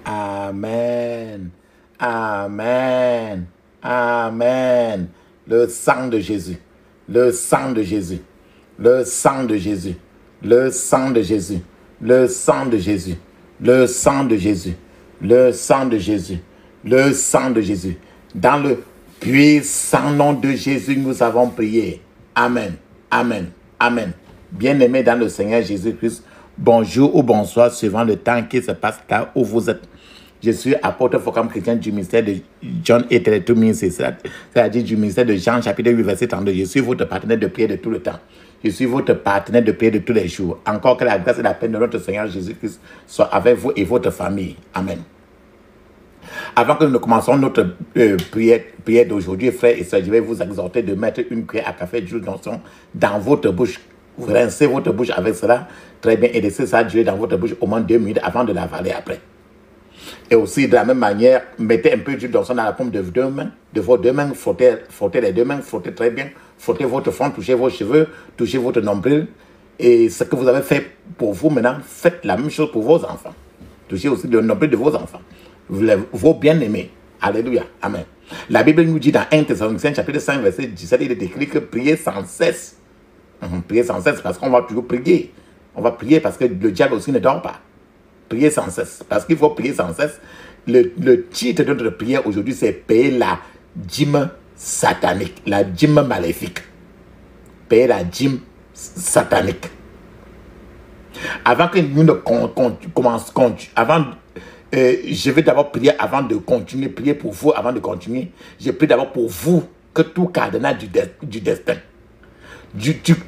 Amen. Amen. Amen. Le sang de Jésus. Le sang de Jésus. Le sang de Jésus. Le sang de Jésus. Le sang de Jésus. Le sang de Jésus. Le sang de Jésus. Le sang de Jésus. Dans le puissant nom de Jésus, nous avons prié. Amen. Amen. Amen. Bien-aimés dans le Seigneur Jésus-Christ, bonjour ou bonsoir suivant le temps qui se passe là où vous êtes. Je suis apôtre Focam chrétien du ministère de John et Télétour ministère, c'est-à-dire du ministère de Jean, chapitre 8, verset 32. Je suis votre partenaire de prière de tout le temps. Je suis votre partenaire de prière de tous les jours. Encore que la grâce et la paix de notre Seigneur Jésus-Christ soient avec vous et votre famille. Amen. Avant que nous ne commencions notre prière d'aujourd'hui, frères et sœurs, je vais vous exhorter de mettre une cuillère à café d'huile d'onction dans votre bouche. Vous rincez votre bouche avec cela, très bien, et laissez ça durer dans votre bouche au moins 2 minutes avant de l'avaler après. Et aussi, de la même manière, mettez un peu d'huile d'onction dans la paume de vos deux mains, frottez les deux mains, frottez très bien, frottez votre front, touchez vos cheveux, touchez votre nombril. Et ce que vous avez fait pour vous maintenant, faites la même chose pour vos enfants. Touchez aussi le nombril de vos enfants, vos bien-aimés. Alléluia. Amen. La Bible nous dit dans 1 Thessaloniciens chapitre 5, verset 17, il est écrit que priez sans cesse. Priez sans cesse parce qu'on va toujours prier. On va prier parce que le diable aussi ne dort pas. Prier sans cesse. Parce qu'il faut prier sans cesse. Le titre de notre prière aujourd'hui, c'est payer la dîme satanique, la dîme maléfique. Payer la dîme satanique. Avant que nous ne commencions, je vais d'abord prier avant de continuer, prier pour vous avant de continuer. Je prie d'abord pour vous que tout cadenas du destin,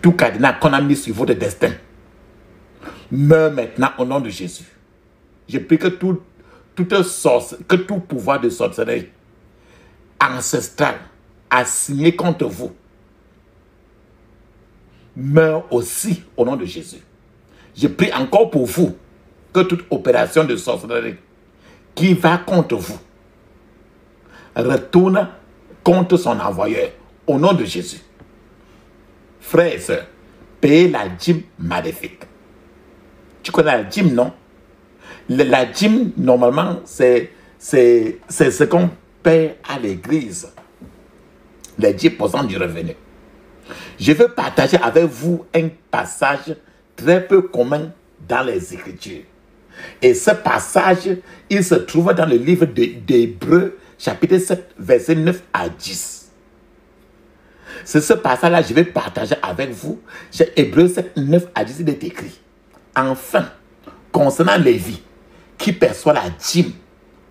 tout cadenas qu'on a mis sur votre destin, meurt maintenant au nom de Jésus. Je prie que tout pouvoir de sorcellerie ancestral assigné contre vous meurt aussi au nom de Jésus. Je prie encore pour vous que toute opération de sorcellerie qui va contre vous retourne contre son envoyeur au nom de Jésus. Frères et sœurs, payez la dîme maléfique. Tu connais la dîme, non? La dîme, normalement, c'est ce qu'on paie à l'église. Les 10% du revenu. Je veux partager avec vous un passage très peu commun dans les Écritures. Et ce passage, il se trouve dans le livre d'Hébreux, chapitre 7, verset 9 à 10. C'est ce passage-là que je vais partager avec vous. Chez Hébreux 7, 9 à 10, il est écrit. Enfin, concernant Lévi, qui perçoit la dîme,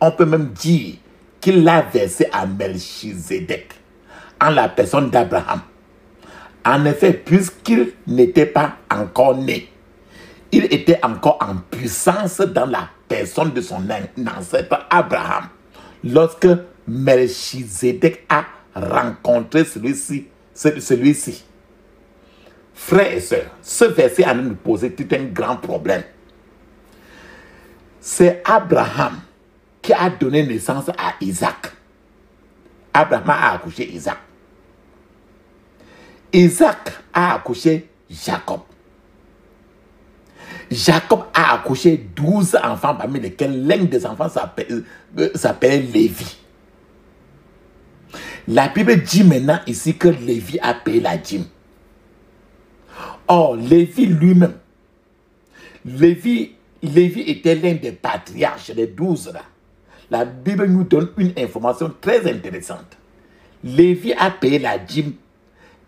on peut même dire qu'il l'a versé à Melchizedek, en la personne d'Abraham. En effet, puisqu'il n'était pas encore né, il était encore en puissance dans la personne de son ancêtre Abraham, lorsque Melchizedek a rencontré celui-ci. Frères et sœurs, ce verset a nous posé tout un grand problème. C'est Abraham qui a donné naissance à Isaac. Abraham a accouché Isaac. Isaac a accouché Jacob. Jacob a accouché 12 enfants, parmi lesquels l'un des enfants s'appelle Lévi. La Bible dit maintenant ici que Lévi a payé la dîme. Or, Lévi lui-même, Lévi était l'un des patriarches, les 12 là. La Bible nous donne une information très intéressante. Lévi a payé la dîme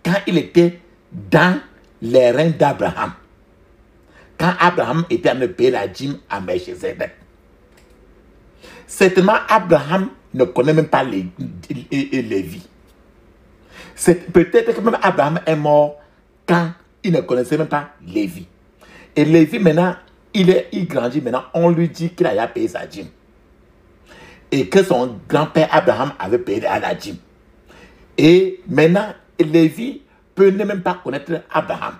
quand il était dans les reins d'Abraham. Quand Abraham était en train de payer la dîme à Melchizedek. Certainement, Abraham ne connaît même pas Lévi. Peut-être que même Abraham est mort quand il ne connaissait même pas Lévi. Et Lévi, maintenant, il grandit maintenant, on lui dit qu'il a payé sa dîme. Et que son grand-père Abraham avait payé la dîme. Et maintenant, Lévi peut ne même pas connaître Abraham.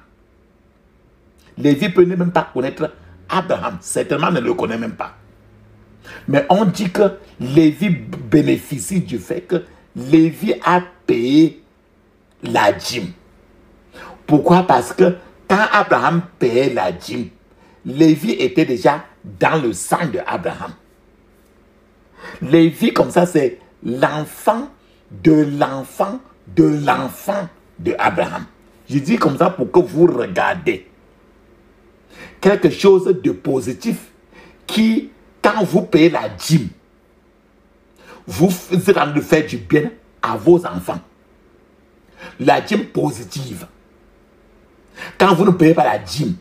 Lévi peut ne même pas connaître Abraham. Certainement ne le connaît même pas. Mais on dit que Lévi bénéficie du fait que Lévi a payé la dîme. Pourquoi? Parce que quand Abraham payait la dîme, Lévi était déjà dans le sang de Abraham. Lévi, comme ça, c'est l'enfant de l'enfant de l'enfant de Abraham. Je dis comme ça pour que vous regardez quelque chose de positif qui, quand vous payez la dîme, vous êtes en train de faire du bien à vos enfants. La dîme positive. Quand vous ne payez pas la dîme,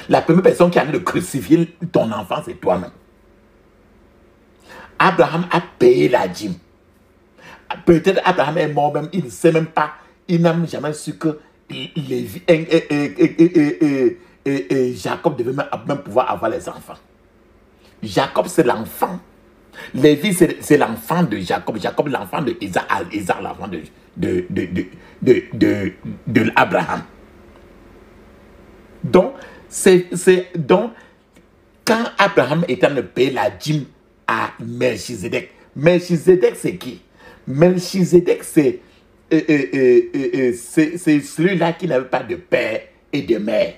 la première personne qui a de crucifier ton enfant, c'est toi-même. Abraham a payé la dîme. Peut-être Abraham est mort même, il ne sait même pas, il n'a jamais su que Jacob devait même pouvoir avoir les enfants. Jacob, c'est l'enfant. Lévi, c'est l'enfant de Jacob. Jacob, l'enfant de Isaac. Isaac, l'enfant de Abraham. Donc, donc, quand Abraham était en train de payer la dîme à Melchizedek, Melchizedek, c'est qui? Melchizedek, c'est celui-là qui n'avait pas de père et de mère.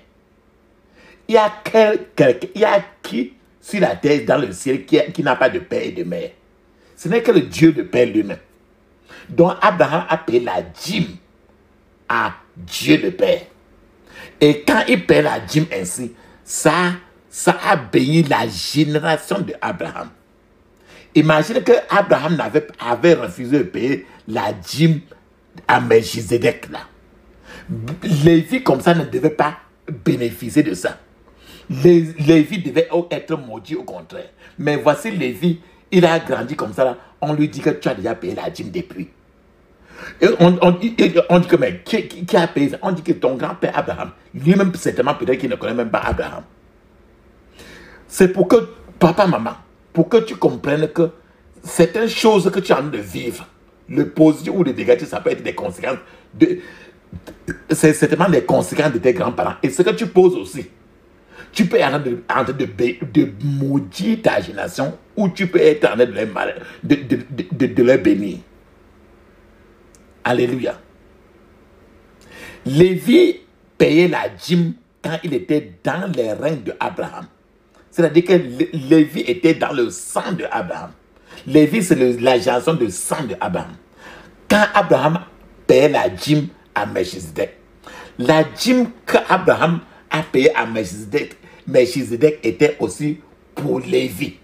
Il y a qui sur la terre, dans le ciel, qui n'a pas de père et de mère? Ce n'est que le Dieu de père lui-même. Donc Abraham a payé la dîme à Dieu le Père. Et quand il paie la dîme ainsi, ça a béni la génération de Abraham. Imagine que Abraham avait refusé de payer la dîme à Melchizedek là. Lévi comme ça ne devait pas bénéficier de ça. Lévi devait être maudit au contraire. Mais voici Lévi, il a grandi comme ça là. On lui dit que tu as déjà payé la dîme depuis. Et on dit que mais qui a payé ça? On dit que ton grand-père Abraham, lui-même certainement peut-être qu'il ne connaît même pas Abraham. C'est pour que, papa, maman, pour que tu comprennes que certaines choses que tu as en train de vivre, le positif ou le négatif, ça peut être des conséquences c'est certainement des conséquences de tes grands-parents. Et ce que tu poses aussi, tu peux être en train de maudire ta génération ou tu peux être en train de les bénir. Alléluia. Lévi payait la dîme quand il était dans les règnes de Abraham. C'est-à-dire que Lévi était dans le sang de Abraham. Lévi, c'est la génération de sang de Abraham. Quand Abraham payait la dîme à Melchizedek, la dîme qu'Abraham a payée à Melchizedek était aussi pour Lévi.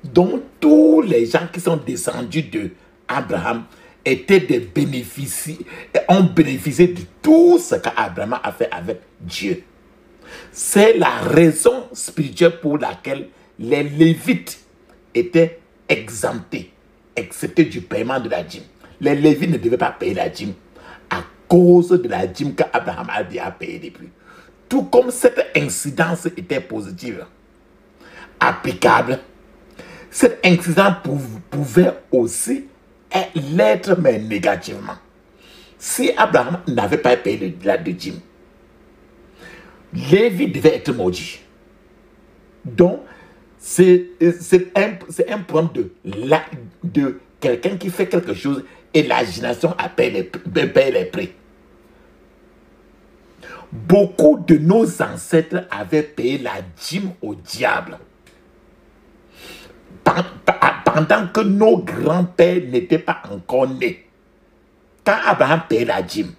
Donc, tous les gens qui sont descendus de Abraham étaient des bénéficiaires, ont bénéficié de tout ce qu'Abraham a fait avec Dieu. C'est la raison spirituelle pour laquelle les Lévites étaient exemptés, excepté du paiement de la dîme. Les Lévites ne devaient pas payer la dîme à cause de la dîme qu'Abraham a déjà payée depuis. Tout comme cette incidence était positive, applicable, cette incidence pouvait aussi l'être, mais négativement. Si Abraham n'avait pas payé la dîme, Lévi devait être maudit. Donc, c'est un problème de quelqu'un qui fait quelque chose et la génération paye les prix. Beaucoup de nos ancêtres avaient payé la dîme au diable. Pendant que nos grands-pères n'étaient pas encore nés. Quand Abraham payait la dîme,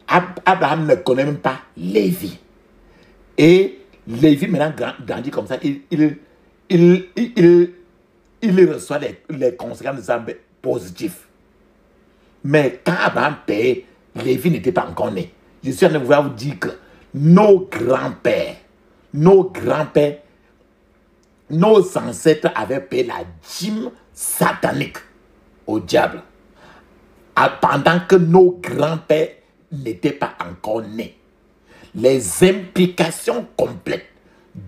Abraham ne connaît même pas Lévi. Et Lévi maintenant grandit comme ça. Il reçoit les conséquences de ça positifs. Mais quand Abraham payait, Lévi n'était pas encore né. Je suis en train de vous dire que nos grands-pères, nos ancêtres avaient payé la dîme satanique au diable. Pendant que nos grands-pères n'étaient pas encore nés. Les implications complètes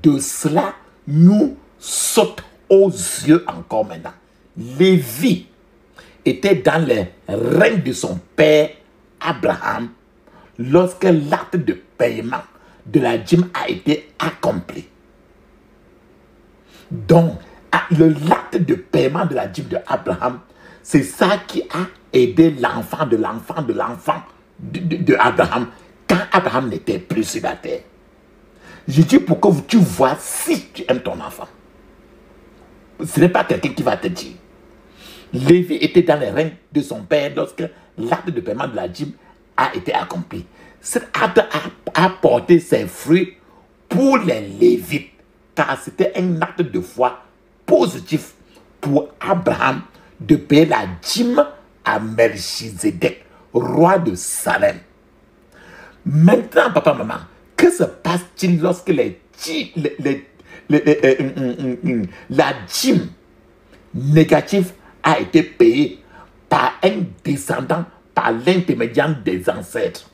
de cela nous sautent aux yeux encore maintenant. Lévi était dans les règnes de son père Abraham lorsque l'acte de paiement de la dîme a été accompli. Donc, l'acte de paiement de la dîme de Abraham, c'est ça qui a aidé l'enfant de l'enfant de l'enfant de Abraham quand Abraham n'était plus sur la terre. Je dis pour que tu vois si tu aimes ton enfant. Ce n'est pas quelqu'un qui va te dire. Lévi était dans les règnes de son père lorsque l'acte de paiement de la dîme a été accompli. Cet acte a porté ses fruits pour les Lévites, car c'était un acte de foi positif pour Abraham de payer la dîme à Melchizedek, roi de Salem. Maintenant, papa, maman, que se passe-t-il lorsque la dîme négative a été payée par un descendant par l'intermédiaire des ancêtres?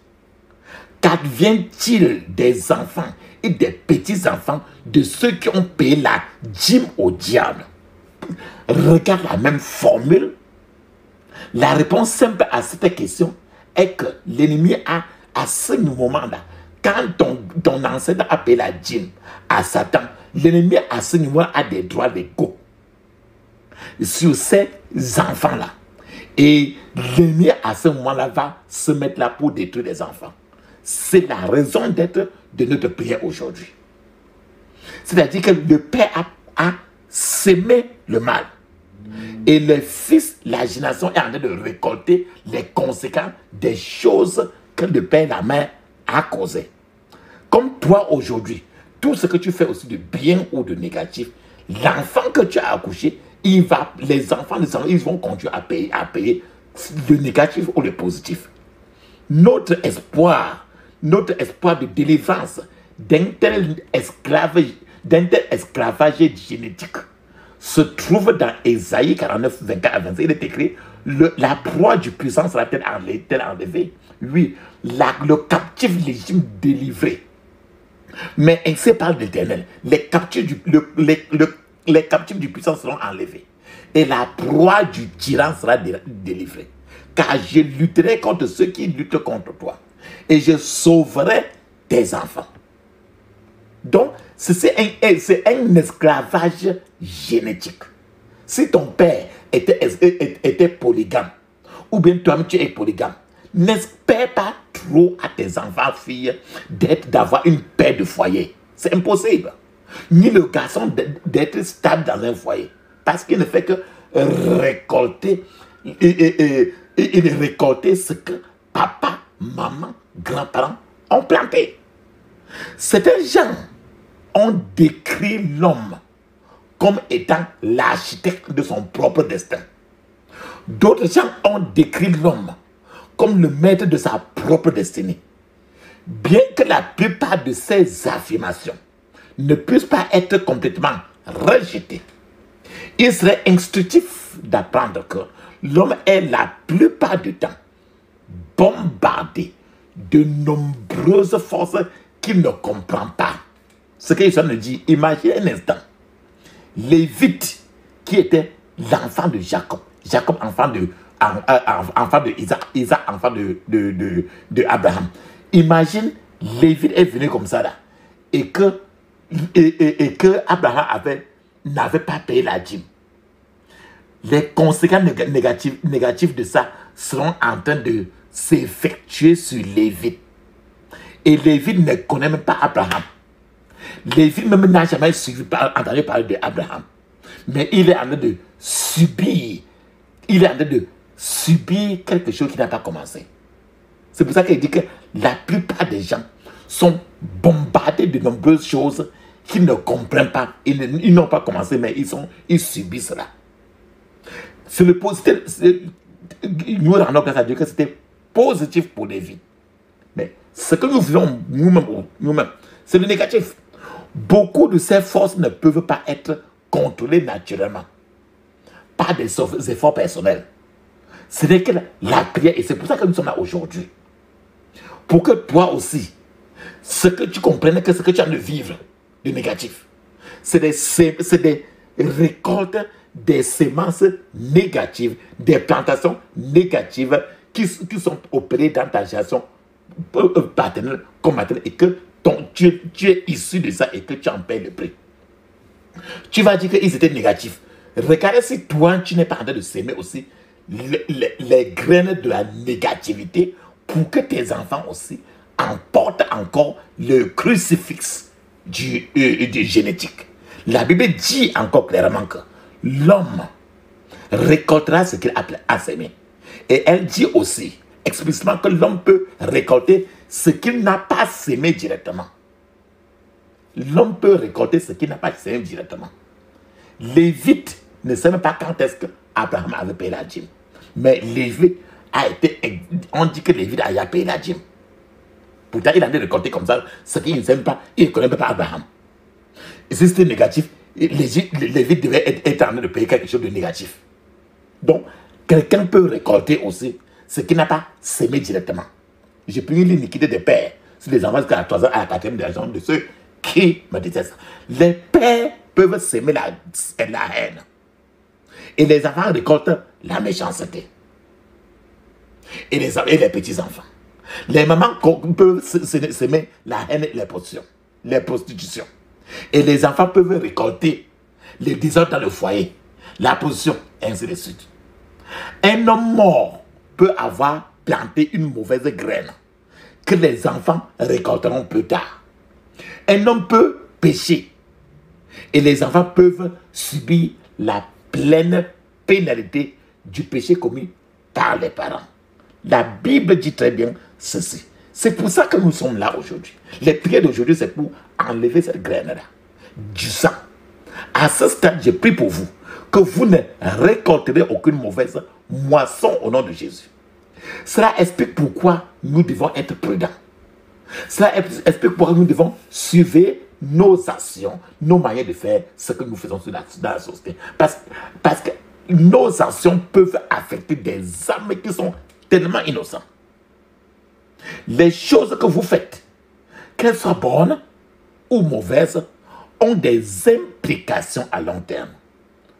Qu'advient-il des enfants et des petits-enfants de ceux qui ont payé la dîme au diable? Regarde la même formule. La réponse simple à cette question est que l'ennemi a, à ce moment-là, quand ton ancêtre a payé la dîme à Satan, l'ennemi à ce niveau a des droits légaux sur ces enfants-là. Et l'ennemi à ce moment-là va se mettre là pour détruire les enfants. C'est la raison d'être de notre prière aujourd'hui. C'est-à-dire que le Père a sémé le mal. Et le Fils, la génération, est en train de récolter les conséquences des choses que le Père et la Mère a causées. Comme toi aujourd'hui, tout ce que tu fais aussi de bien ou de négatif, l'enfant que tu as accouché, les enfants, ils vont continuer à payer le négatif ou le positif. Notre espoir de délivrance d'un tel esclavage génétique se trouve dans Ésaïe 49, 24 à 25. Il est écrit, la proie du puissant sera-t-elle enlevée? Oui, le captif légitime délivré. Mais ainsi parle l'Éternel. Les captifs du puissant seront enlevés. Et la proie du tyran sera délivrée. Car je lutterai contre ceux qui luttent contre toi. Et je sauverai tes enfants. Donc, c'est un esclavage génétique. Si ton père était polygame, ou bien toi-même tu es polygame, n'espère pas trop à tes enfants, filles, d'avoir une paix de foyer. C'est impossible. Ni le garçon d'être stable dans un foyer. Parce qu'il ne fait que récolter, récolter ce que papa, maman, grands-parents ont planté. Certains gens ont décrit l'homme comme étant l'architecte de son propre destin. D'autres gens ont décrit l'homme comme le maître de sa propre destinée. Bien que la plupart de ces affirmations ne puissent pas être complètement rejetées, il serait instructif d'apprendre que l'homme est la plupart du temps bombardé de nombreuses forces qu'il ne comprend pas. Ce que Jésus nous dit, imaginez un instant. Lévite, qui était l'enfant de Jacob, Jacob enfant de Isaac enfant de Abraham. Imagine, Lévite est venu comme ça là, et que Abraham n'avait pas payé la dîme. Les conséquences négatives de ça seront en train de s'effectuer sur Lévite. Et Lévite ne connaît même pas Abraham. Lévite même n'a jamais entendu parler d'Abraham. Mais il est en train de subir. Il est en train de subir quelque chose qui n'a pas commencé. C'est pour ça qu'il dit que la plupart des gens sont bombardés de nombreuses choses qu'ils ne comprennent pas. Ils n'ont pas commencé, mais ils subissent cela. C'est le positif. Nous rendons grâce à Dieu que c'était positif pour les vies. Mais ce que nous vivons nous-mêmes, c'est le négatif. Beaucoup de ces forces ne peuvent pas être contrôlées naturellement par des efforts personnels. Ce n'est que la prière, et c'est pour ça que nous sommes là aujourd'hui. Pour que toi aussi, ce que tu comprennes, que ce que tu as de vivre de négatif, c'est des récoltes, des semences négatives, des plantations négatives qui sont opérées dans ta génération paternelle comme maternelle, et que tu es issu de ça et que tu en payes le prix. Tu vas dire qu'ils étaient négatifs. Regarde si toi, tu n'es pas en train de s'aimer aussi les graines de la négativité pour que tes enfants aussi emportent encore le crucifix du génétique. La Bible dit encore clairement que l'homme récoltera ce qu'il a semé. Et elle dit aussi explicitement que l'homme peut récolter ce qu'il n'a pas semé directement. L'homme peut récolter ce qu'il n'a pas semé directement. Lévite ne sait même pas quand est-ce qu'Abraham avait payé la dîme. Mais Lévite a été... On dit que Lévite a payé la dîme. Pourtant, il a récolté comme ça ce qu'il ne sait même pas. Il ne connaît même pas Abraham. Et si c'était négatif, Lévite devait être en train de payer quelque chose de négatif. Donc, quelqu'un peut récolter aussi ce qu'il n'a pas semé directement. J'ai pris l'iniquité des pères sur les enfants jusqu'à la 3e à la 4e génération de ceux qui me détestent. Les pères peuvent s'aimer la haine. Et les enfants récoltent la méchanceté. Et les petits-enfants. Les mamans peuvent s'aimer la haine et les prostitutions. Et les enfants peuvent récolter les désordres dans le foyer, la position, et ainsi de suite. Un homme mort peut avoir planté une mauvaise graine que les enfants récolteront plus tard. Un homme peut pécher et les enfants peuvent subir la pleine pénalité du péché commis par les parents. La Bible dit très bien ceci. C'est pour ça que nous sommes là aujourd'hui. Les prières d'aujourd'hui, c'est pour enlever cette graine-là, du sang. À ce stade, je prie pour vous que vous ne récolterez aucune mauvaise moisson au nom de Jésus. Cela explique pourquoi nous devons être prudents. Cela explique pourquoi nous devons suivre nos actions, nos manières de faire ce que nous faisons dans la société. Parce que nos actions peuvent affecter des âmes qui sont tellement innocentes. Les choses que vous faites, qu'elles soient bonnes ou mauvaises, ont des implications à long terme.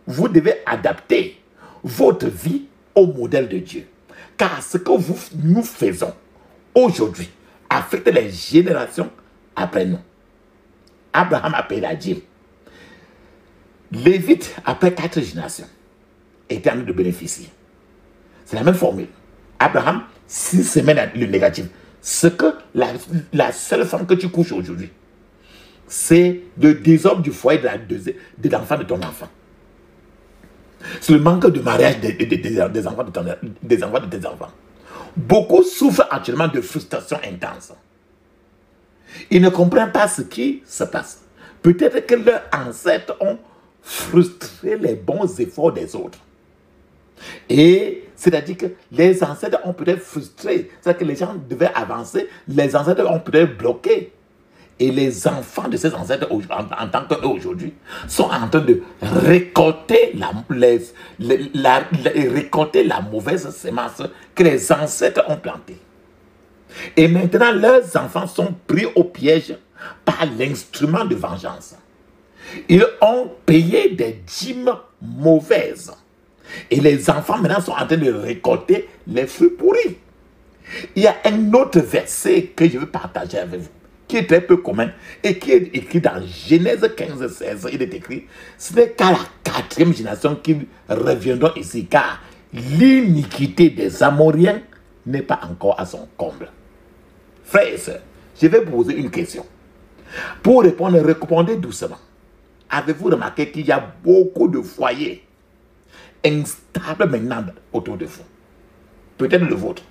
Vous devez adapter votre vie au modèle de Dieu. Car ce que nous faisons aujourd'hui affecte les générations après nous. Abraham a payé la dîme. Lévite, après 4 générations, était en train de bénéficier. C'est la même formule. Abraham, 6 semaines le négatif. Ce que la seule femme que tu couches aujourd'hui, c'est le désordre du foyer de l'enfant de ton enfant. C'est le manque de mariage des enfants de tes enfants. Beaucoup souffrent actuellement de frustration intense. Ils ne comprennent pas ce qui se passe. Peut-être que leurs ancêtres ont frustré les bons efforts des autres. Et c'est-à-dire que les ancêtres ont peut-être frustré. C'est-à-dire que les gens devaient avancer. Les ancêtres ont peut-être bloqué. Et les enfants de ces ancêtres, en tant qu'eux aujourd'hui, sont en train de récolter récolter la mauvaise semence que les ancêtres ont plantée. Et maintenant, leurs enfants sont pris au piège par l'instrument de vengeance. Ils ont payé des dîmes mauvaises. Et les enfants maintenant sont en train de récolter les fruits pourris. Il y a un autre verset que je veux partager avec vous, qui est très peu commun et qui est écrit dans Genèse 15, 16. Il est écrit, ce n'est qu'à la 4e génération qu'ils reviendront ici, car l'iniquité des Amoriens n'est pas encore à son comble. Frères et sœurs, je vais vous poser une question. Pour répondre, répondez doucement. Avez-vous remarqué qu'il y a beaucoup de foyers instables maintenant autour de vous? Peut-être le vôtre.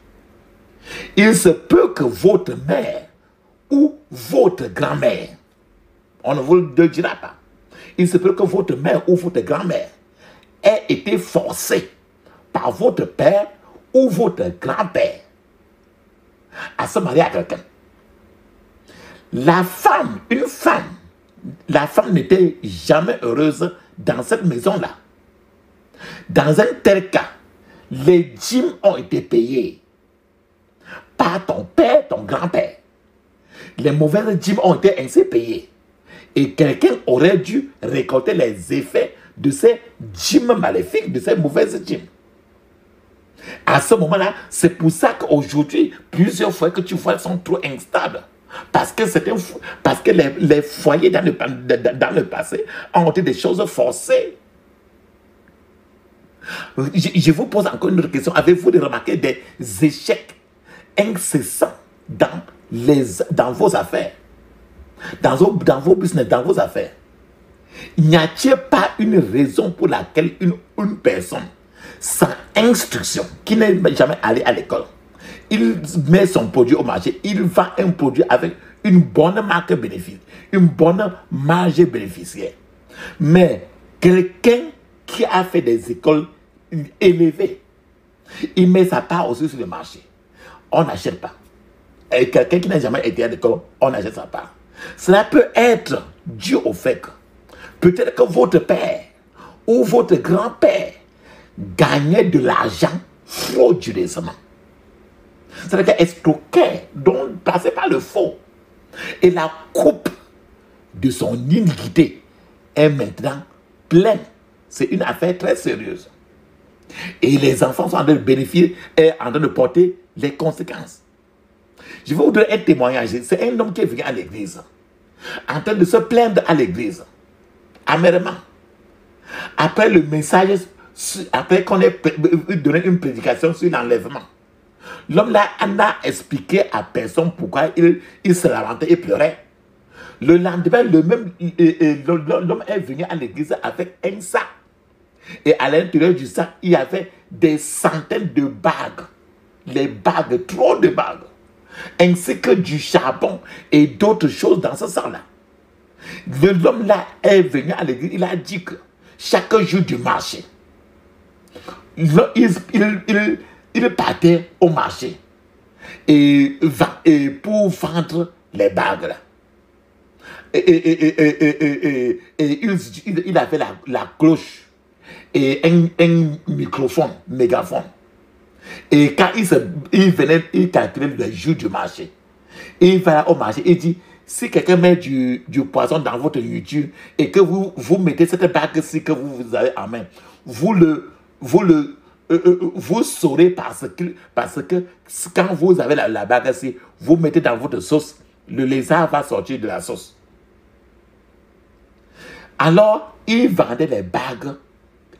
Il se peut que votre mère ou votre grand-mère, on ne vous le dira pas, il se peut que votre mère ou votre grand-mère ait été forcée par votre père ou votre grand-père à se marier à quelqu'un. La femme n'était jamais heureuse dans cette maison-là. Dans un tel cas, les dîmes ont été payées par ton père, ton grand-père. Les mauvaises dîmes ont été ainsi payées. Et quelqu'un aurait dû récolter les effets de ces dîmes maléfiques, de ces mauvaises dîmes. À ce moment-là, c'est pour ça qu'aujourd'hui, plusieurs foyers que tu vois sont trop instables. Parce que les foyers dans le passé ont été des choses forcées. Je vous pose encore une autre question. Avez-vous remarqué des échecs incessant dans vos affaires, dans vos business, dans vos affaires. Il n'y a-t-il pas une raison pour laquelle une personne sans instruction, qui n'est jamais allée à l'école, il met son produit au marché, il vend un produit avec une bonne marque bénéfice, une bonne marge bénéficiaire. Mais quelqu'un qui a fait des écoles élevées, il met sa part aussi sur le marché. On n'achète pas. Et quelqu'un qui n'a jamais été à l'école, on achète sa part. Cela peut être dû au fait que peut-être que votre père ou votre grand-père gagnait de l'argent frauduleusement. C'est-à-dire qu'il escroquait, donc passait par le faux. Et la coupe de son iniquité est maintenant pleine. C'est une affaire très sérieuse. Et les enfants sont en train de bénéficier et en train de porter les conséquences. Je vais vous donner un témoignage. C'est un homme qui est venu à l'église, en train de se plaindre à l'église, amèrement. Après le message, après qu'on ait donné une prédication sur l'enlèvement, l'homme là n'a expliqué à personne pourquoi il se lamentait et pleurait. Le lendemain, l'homme est venu à l'église avec un sac. Et à l'intérieur du sac, il y avait des centaines de bagues. Les bagues, trop de bagues. Ainsi que du charbon et d'autres choses dans ce sac-là. L'homme là est venu à l'église, il a dit que chaque jour du marché, il partait au marché et pour vendre les bagues là. Et il avait la cloche et un microphone, mégaphone. Et quand il venait, il calculait le jour du marché. Il va au marché, il dit, si quelqu'un met du poisson dans votre nourriture et que vous mettez cette bague-ci que vous avez en main, vous saurez parce que quand vous avez la bague-ci, vous mettez dans votre sauce, le lézard va sortir de la sauce. Alors, il vendait les bagues.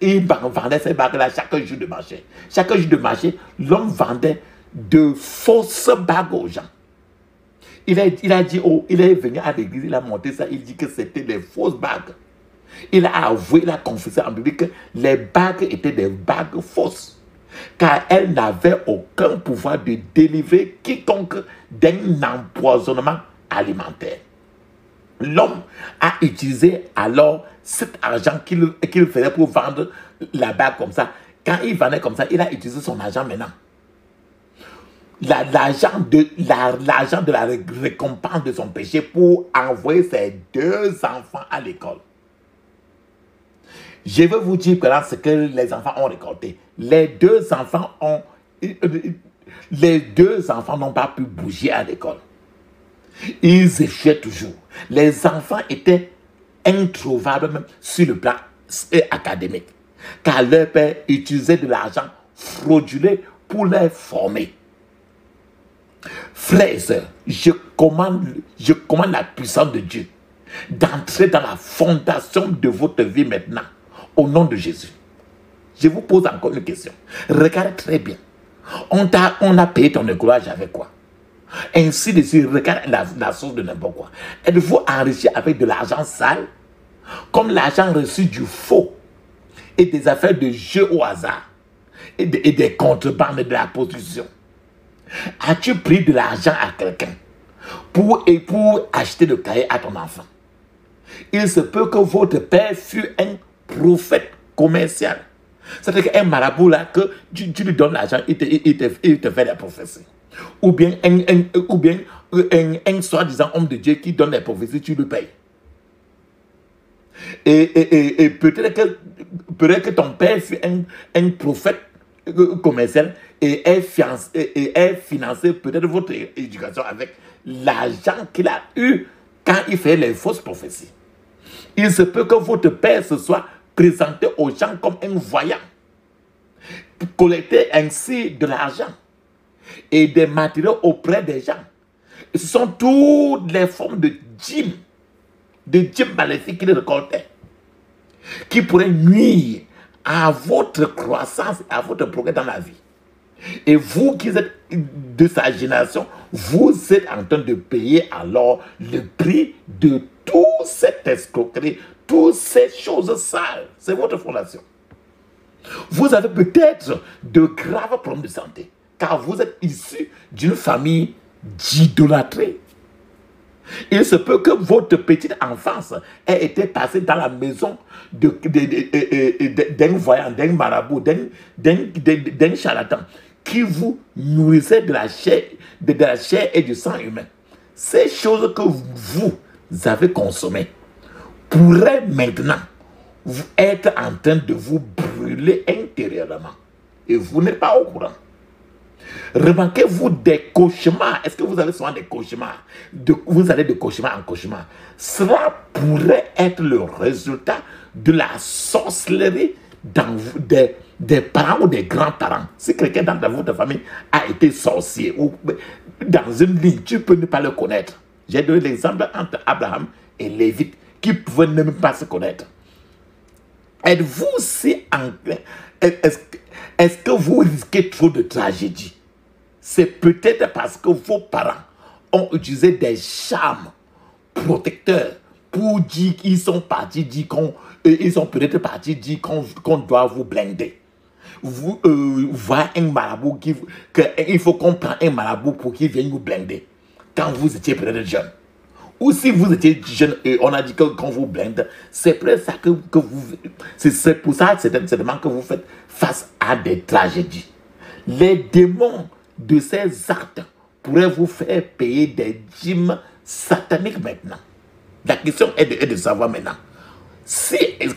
Il vendait ces bagues-là chaque jour de marché. Chaque jour de marché, l'homme vendait de fausses bagues aux gens. Il a dit, il est venu à l'église, il a monté ça, il dit que c'était des fausses bagues. Il a avoué, il a confessé en public que les bagues étaient des bagues fausses. Car elles n'avaient aucun pouvoir de délivrer quiconque d'un empoisonnement alimentaire. L'homme a utilisé alors cet argent qu'il faisait pour vendre la bague comme ça. Quand il vendait comme ça, il a utilisé son argent maintenant. L'argent de la récompense de son péché pour envoyer ses 2 enfants à l'école. Je vais vous dire maintenant ce que les enfants ont récolté. Les 2 enfants n'ont pas pu bouger à l'école. Ils échouaient toujours. Les enfants étaient introuvables même sur le plan académique. Car leur père utilisait de l'argent frauduleux pour les former. Frères et sœurs, je commande la puissance de Dieu d'entrer dans la fondation de votre vie maintenant, au nom de Jésus. Je vous pose encore une question. Regardez très bien. On a payé ton écoulage avec quoi? Ainsi de suite, regarde la source de n'importe quoi. Êtes-vous enrichi avec de l'argent sale, comme l'argent reçu du faux et des affaires de jeu au hasard et des contrebandes de la prostitution? As-tu pris de l'argent à quelqu'un pour acheter le cahier à ton enfant? Il se peut que votre père fût un prophète commercial. C'est-à-dire qu'un marabout là, que tu lui donnes l'argent, il te fait des prophéties. Ou bien un soi-disant homme de Dieu qui donne des prophéties, tu lui payes. Et peut-être que ton père fut un prophète commercial et est financé peut-être votre éducation avec l'argent qu'il a eu quand il fait les fausses prophéties. Il se peut que votre père se soit présenté aux gens comme un voyant, collecter ainsi de l'argent et des matériaux auprès des gens. Et ce sont toutes les formes de djinns maléfiques qu'il récoltait, qui pourraient nuire à votre croissance, à votre progrès dans la vie. Et vous qui êtes de sa génération, vous êtes en train de payer alors le prix de toute cette escroquerie, toutes ces choses sales. C'est votre fondation. Vous avez peut-être de graves problèmes de santé, car vous êtes issu d'une famille d'idolâtrie. Il se peut que votre petite enfance ait été passée dans la maison d'un voyant, d'un marabout, d'un charlatan qui vous nourrissait de la chair et du sang humain. Ces choses que vous avez consommées pourraient maintenant être en train de vous brûler intérieurement. Et vous n'êtes pas au courant. Remarquez-vous des cauchemars. Est-ce que vous avez souvent des cauchemars? Vous allez de cauchemar en cauchemar. Cela pourrait être le résultat de la sorcellerie dans des parents ou des grands-parents. Si quelqu'un dans votre famille a été sorcier ou dans une ligne, tu peux ne pas le connaître. J'ai donné l'exemple entre Abraham et Lévite qui pouvaient ne même pas se connaître. Êtes-vous si enclin? Est-ce que vous risquez trop de tragédie? C'est peut-être parce que vos parents ont utilisé des charmes protecteurs pour dire qu'ils sont partis dire ils sont peut-être partis dire qu'on doit vous blinder. Vous voyez un marabout qu'il faut qu'on prenne un marabout pour qu'il vienne vous blinder quand vous étiez peut-être jeune. Ou si vous étiez jeune et on a dit que quand vous blinde, c'est peut-être ça que vous... C'est pour ça certainement que vous faites face à des tragédies. Les démons de ces actes pourraient vous faire payer des dîmes sataniques maintenant. La question est de savoir maintenant,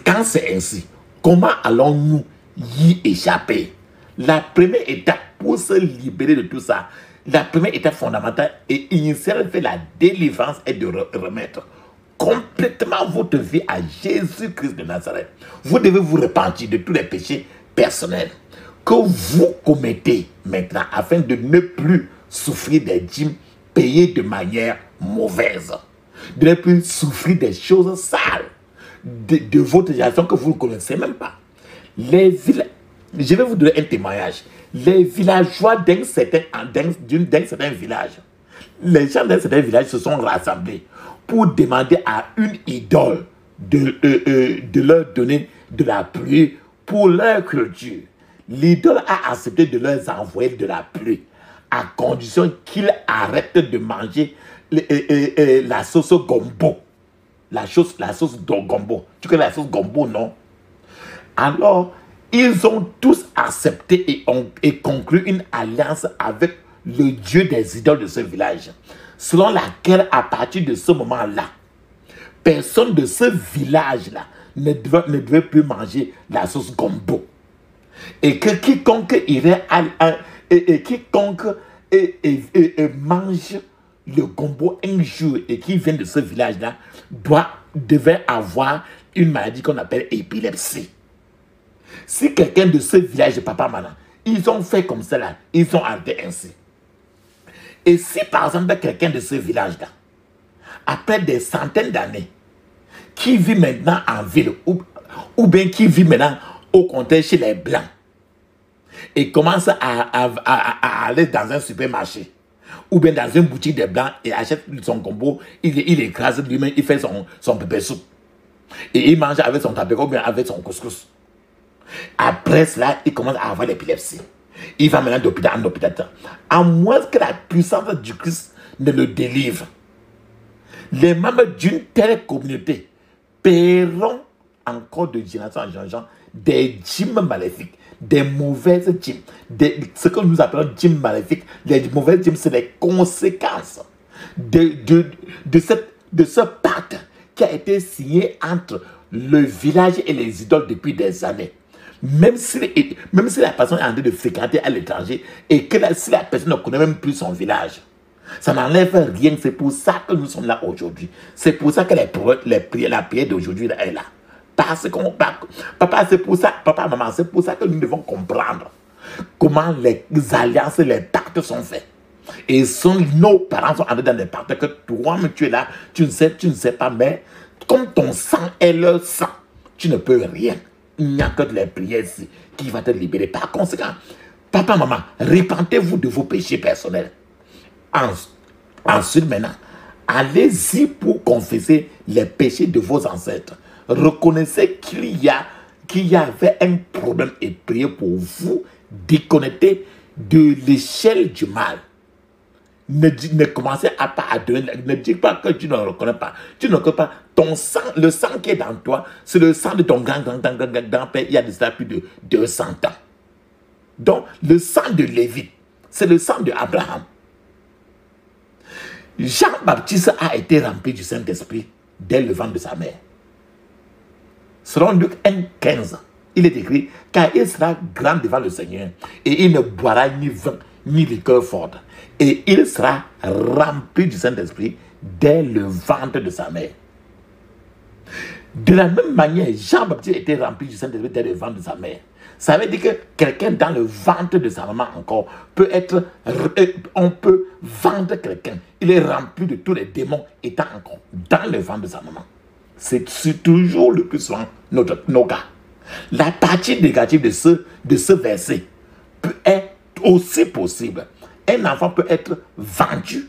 quand c'est ainsi, comment allons-nous y échapper? La première étape pour se libérer de tout ça, la première étape fondamentale et initiale fait la délivrance et de remettre complètement votre vie à Jésus-Christ de Nazareth. Vous devez vous repentir de tous les péchés personnels que vous commettez maintenant afin de ne plus souffrir des dîmes payées de manière mauvaise, de ne plus souffrir des choses sales de votre génération que vous ne connaissez même pas. Je vais vous donner un témoignage. Les villageois d'un certain village, les gens d'un certain village se sont rassemblés pour demander à une idole de leur donner de la pluie pour leur culture. L'idole a accepté de leur envoyer de la pluie à condition qu'ils arrêtent de manger la sauce gombo. La sauce gombo. Tu connais la sauce gombo, non? Alors, ils ont tous accepté et conclu une alliance avec le dieu des idoles de ce village, selon laquelle, à partir de ce moment-là, personne de ce village-là ne devait plus manger la sauce gombo. Et que quiconque irait quiconque mange le gombo un jour et qui vient de ce village-là devait avoir une maladie qu'on appelle épilepsie. Si quelqu'un de ce village de Papa Mana, ils ont fait comme cela, ils ont arrêté ainsi. Et si par exemple quelqu'un de ce village-là, après des centaines d'années, qui vit maintenant en ville, ou bien qui vit maintenant au contraire chez les Blancs, et commence à aller dans un supermarché, ou bien dans une boutique des Blancs, et achète son combo, il écrase lui-même, il fait son pépé soupe. Et il mange avec son tapé ou bien avec son couscous. Après cela, il commence à avoir l'épilepsie. Il va maintenant d'hôpital en hôpital. À moins que la puissance du Christ ne le délivre, les membres d'une telle communauté paieront encore de génération en génération des dîmes maléfiques, des mauvaises dîmes. Ce que nous appelons dîmes maléfiques, les mauvaises dîmes, c'est les conséquences de ce pacte qui a été signé entre le village et les idoles depuis des années. Même si la personne est en train de fréquenter à l'étranger et que si la personne ne connaît même plus son village, ça n'enlève rien. C'est pour ça que nous sommes là aujourd'hui. C'est pour ça que la prière d'aujourd'hui est là. Parce qu'on papa, c'est pour ça, papa, maman, c'est pour ça que nous devons comprendre comment les alliances, les pactes sont faits. Et nos parents sont entrés dans des pactes que toi-même tu es là, tu ne sais pas, mais comme ton sang est leur sang, tu ne peux rien. Il n'y a que de les prières qui va te libérer. Par conséquent, Papa, maman, repentez-vous de vos péchés personnels. Ensuite, maintenant, allez-y pour confesser les péchés de vos ancêtres. Reconnaissez qu'il y avait un problème et priez pour vous déconnecter de l'échelle du mal. Ne commencez pas à donner, ne dites pas que tu ne le reconnais pas. Tu ne reconnais pas ton sang, le sang qui est dans toi, c'est le sang de ton grand-père, il y a de cela plus de 200 ans. Donc, le sang de Lévi, c'est le sang d'Abraham. Jean-Baptiste a été rempli du Saint-Esprit dès le ventre de sa mère. Selon Luc 1,15, il est écrit, car il sera grand devant le Seigneur, et il ne boira ni vin, ni liqueur forte, et il sera rempli du Saint-Esprit dès le ventre de sa mère. De la même manière, Jean-Baptiste était rempli du Saint-Esprit dès le ventre de sa mère. Ça veut dire que quelqu'un dans le ventre de sa maman encore peut être, on peut vendre quelqu'un. Il est rempli de tous les démons étant encore dans le ventre de sa maman. C'est toujours le plus souvent nos cas. La partie négative de ce verset peut être aussi possible. Un enfant peut être vendu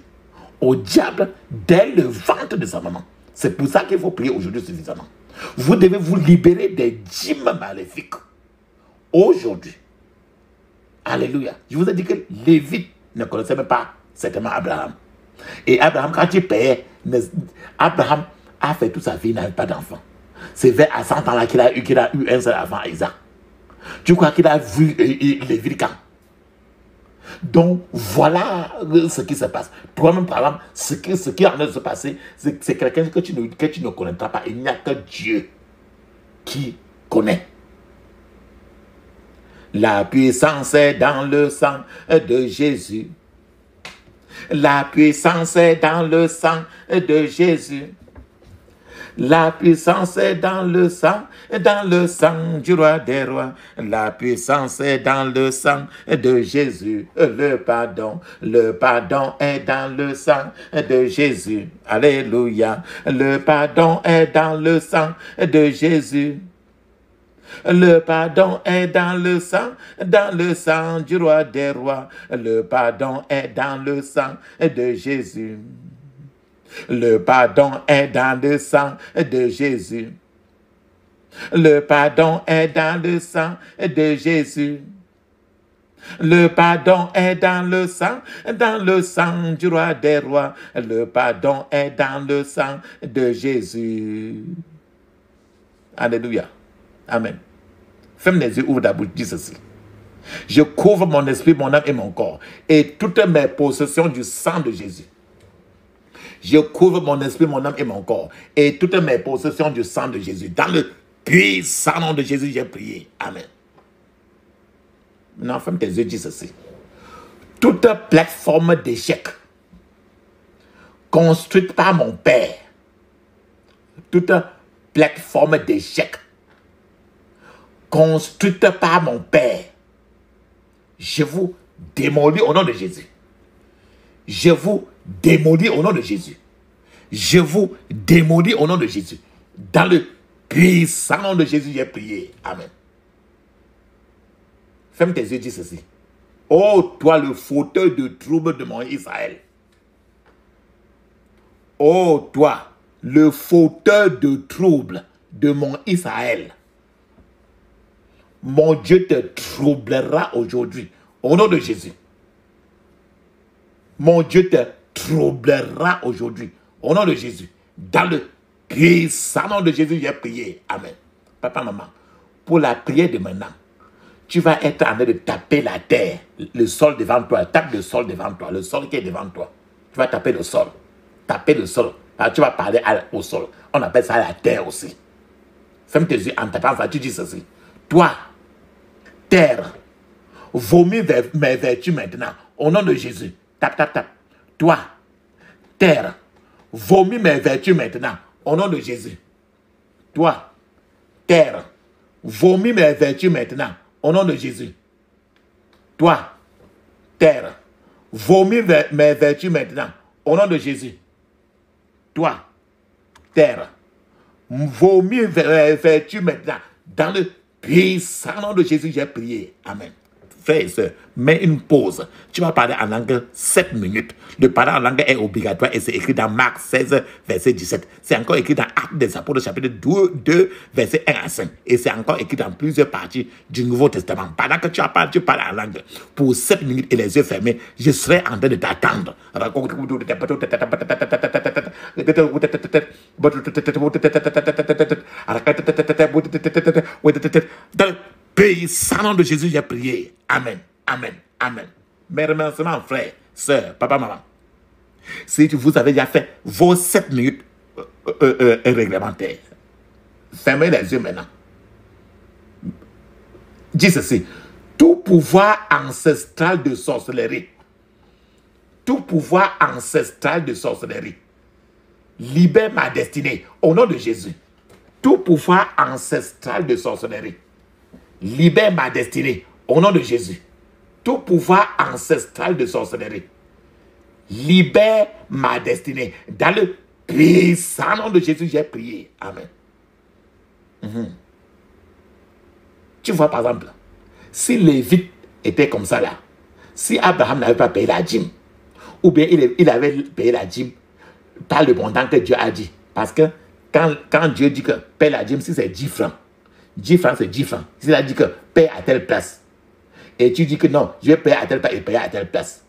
au diable dès le ventre de sa maman. C'est pour ça qu'il faut prier aujourd'hui suffisamment. Vous devez vous libérer des dîmes maléfiques. Aujourd'hui, alléluia, je vous ai dit que Lévi ne connaissait même pas certainement Abraham. Et Abraham, quand il payait, Abraham a fait toute sa vie, il n'avait pas d'enfant. C'est vers à 100 ans là qu'il a eu un seul enfant, Isaac. Tu crois qu'il a vu Lévi quand? Donc voilà ce qui se passe. Toi-même, par exemple, ce qui est en train de se passer, c'est quelqu'un que tu ne connaîtras pas. Il n'y a que Dieu qui connaît. La puissance est dans le sang de Jésus. La puissance est dans le sang de Jésus. La puissance est dans le sang du roi des rois. La puissance est dans le sang de Jésus. Le pardon est dans le sang de Jésus. Alléluia. Le pardon est dans le sang de Jésus. Le pardon est dans le sang du roi des rois. Le pardon est dans le sang de Jésus. Le pardon est dans le sang de Jésus. Le pardon est dans le sang de Jésus. Le pardon est dans le sang du roi des rois. Le pardon est dans le sang de Jésus. Alléluia. Amen. Ferme les yeux, ouvre ta bouche, dis ceci. Je couvre mon esprit, mon âme et mon corps et toutes mes possessions du sang de Jésus. Je couvre mon esprit, mon âme et mon corps et toutes mes possessions du sang de Jésus. Dans le puissant nom de Jésus, j'ai prié. Amen. Maintenant, ferme tes yeux, dis ceci. Toute plateforme d'échec construite par mon Père, toute plateforme d'échec construite par mon Père, je vous démolis au nom de Jésus. Je vous démolis au nom de Jésus. Je vous démolis au nom de Jésus. Dans le puissant nom de Jésus, j'ai prié. Amen. Ferme tes yeux, dis ceci. Oh, toi, le fauteur de troubles de mon Israël. Oh, toi, le fauteur de troubles de mon Israël. Mon Dieu te troublera aujourd'hui. Au nom de Jésus. Mon Dieu te troublera aujourd'hui. Au nom de Jésus. Dans le puissant nom de Jésus, j'ai prié. Amen. Papa, maman, pour la prière de maintenant, tu vas être en train de taper la terre, le sol devant toi. Tape le sol devant toi, le sol qui est devant toi. Tu vas taper le sol. Taper le sol. Alors, tu vas parler au sol. On appelle ça la terre aussi. Ferme tes yeux en tapant ça. Tu dis ceci. Toi, terre, vomis mes vertus maintenant. Au nom de Jésus. Tape, tape, tape. Toi, terre, vomis mes vertus maintenant. Au nom de Jésus. Toi, terre, vomis mes vertus maintenant. Au nom de Jésus. Toi, terre, vomis mes vertus maintenant. Au nom de Jésus. Toi, terre, vomis mes vertus maintenant. Dans le puissant nom de Jésus, j'ai prié. Amen. frère et soeur, mets une pause. Tu vas parler en langue 7 minutes. Le parler en langue est obligatoire et c'est écrit dans Marc 16, verset 17. C'est encore écrit dans Actes des Apôtres, chapitre 2, verset 1 à 5. Et c'est encore écrit dans plusieurs parties du Nouveau Testament. Pendant que tu parles en langue pour 7 minutes et les yeux fermés, je serai en train de t'attendre. Dans le puissant nom de Jésus, j'ai prié. Amen. Amen. Amen. Mes remerciements, frères, sœurs, papa, maman. Si vous avez déjà fait vos 7 minutes réglementaires, fermez les yeux maintenant. Dis ceci. Tout pouvoir ancestral de sorcellerie, tout pouvoir ancestral de sorcellerie, libère ma destinée au nom de Jésus. Tout pouvoir ancestral de sorcellerie, libère ma destinée au nom de Jésus. Tout pouvoir ancestral de sorcellerie, libère ma destinée. Dans le puissant nom de Jésus, j'ai prié. Amen. Tu vois, par exemple, si Lévite était comme ça là, si Abraham n'avait pas payé la dîme, ou bien il avait payé la dîme par le montant que Dieu a dit. Parce que quand Dieu dit que paye la dîme, si c'est 10 francs, 10 francs c'est 10 francs. S'il a dit que paye à telle place, et tu dis que non, je vais payer à telle place et payer à telle place,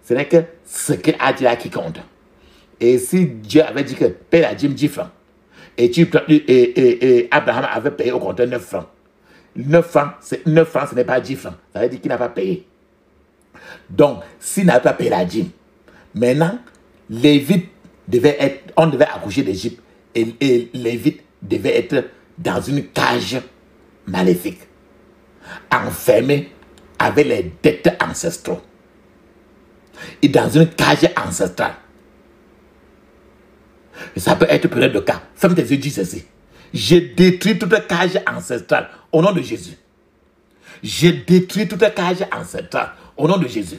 ce n'est que ce qu'il a dit là qui compte. Et si Dieu avait dit que paye la dîme 10 francs, et Abraham avait payé au compteur 9 francs, 9 francs, ce n'est pas 10 francs. Ça veut dire qu'il n'a pas payé. Donc, s'il n'a pas payé la dîme, maintenant, Lévite on devait accoucher d'Égypte et Lévite devait être dans une cage maléfique, enfermé avec les dettes ancestraux. Et dans une cage ancestrale. Ça peut être peut-être le cas. Ferme tes yeux, dis ceci. Je détruis toute cage ancestrale au nom de Jésus. Je détruis toute cage ancestrale au nom de Jésus.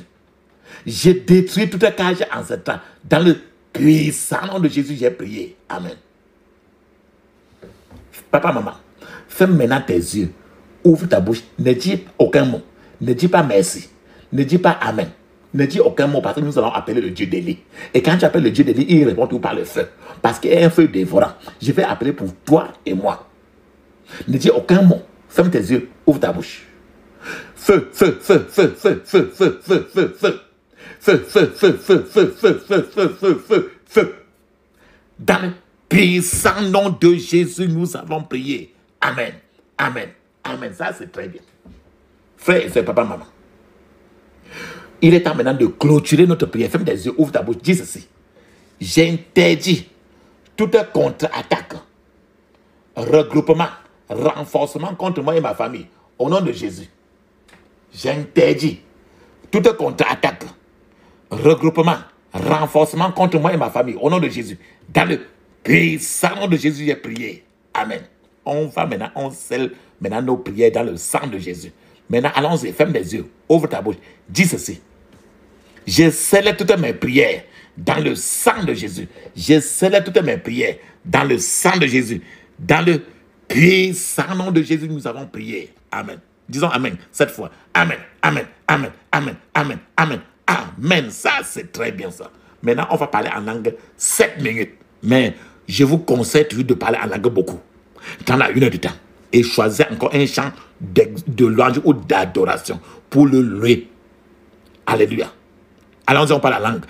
Je détruis toute cage ancestrale. Dans le puissant nom de Jésus, j'ai prié. Amen. Papa, maman, ferme maintenant tes yeux. Ouvre ta bouche. Ne dis aucun mot. Ne dis pas merci. Ne dis pas amen. Ne dis aucun mot parce que nous allons appeler le Dieu d'Élie. Et quand tu appelles le Dieu d'Élie, il répond tout par le feu. Parce qu'il y a un feu dévorant. Je vais appeler pour toi et moi. Ne dis aucun mot. Ferme tes yeux. Ouvre ta bouche. Feu, feu, feu, feu, feu, feu, feu, feu, feu, feu. Feu, feu, feu, feu, feu, feu, feu, feu, feu, feu, feu. Dans le puissant nom de Jésus, nous avons prié. Amen. Amen. Amen. Ça, c'est très bien. Frère et soeur, papa, maman. Il est temps maintenant de clôturer notre prière. Ferme tes yeux, ouvre ta bouche, dis ceci. J'interdis toute contre-attaque, regroupement, renforcement contre moi et ma famille. Au nom de Jésus. J'interdis toute contre-attaque, regroupement, renforcement contre moi et ma famille. Au nom de Jésus. Dans le puissant nom de Jésus, j'ai prié. Amen. On va maintenant, on scelle maintenant nos prières dans le sang de Jésus. Maintenant, allons-y, ferme les yeux, ouvre ta bouche, dis ceci. Je scelle toutes mes prières dans le sang de Jésus. Je scelle toutes mes prières dans le sang de Jésus. Dans le puissant nom de Jésus, nous avons prié. Amen. Disons Amen cette fois. Amen, Amen, Amen, Amen, Amen, Amen, Amen. Ça, c'est très bien ça. Maintenant, on va parler en langue 7 minutes. Mais je vous conseille toujours de parler en langue beaucoup. Dans la 1 heure de temps. Et choisir encore un chant de louange ou d'adoration pour le louer. Alléluia. Allons-y, on parle la langue.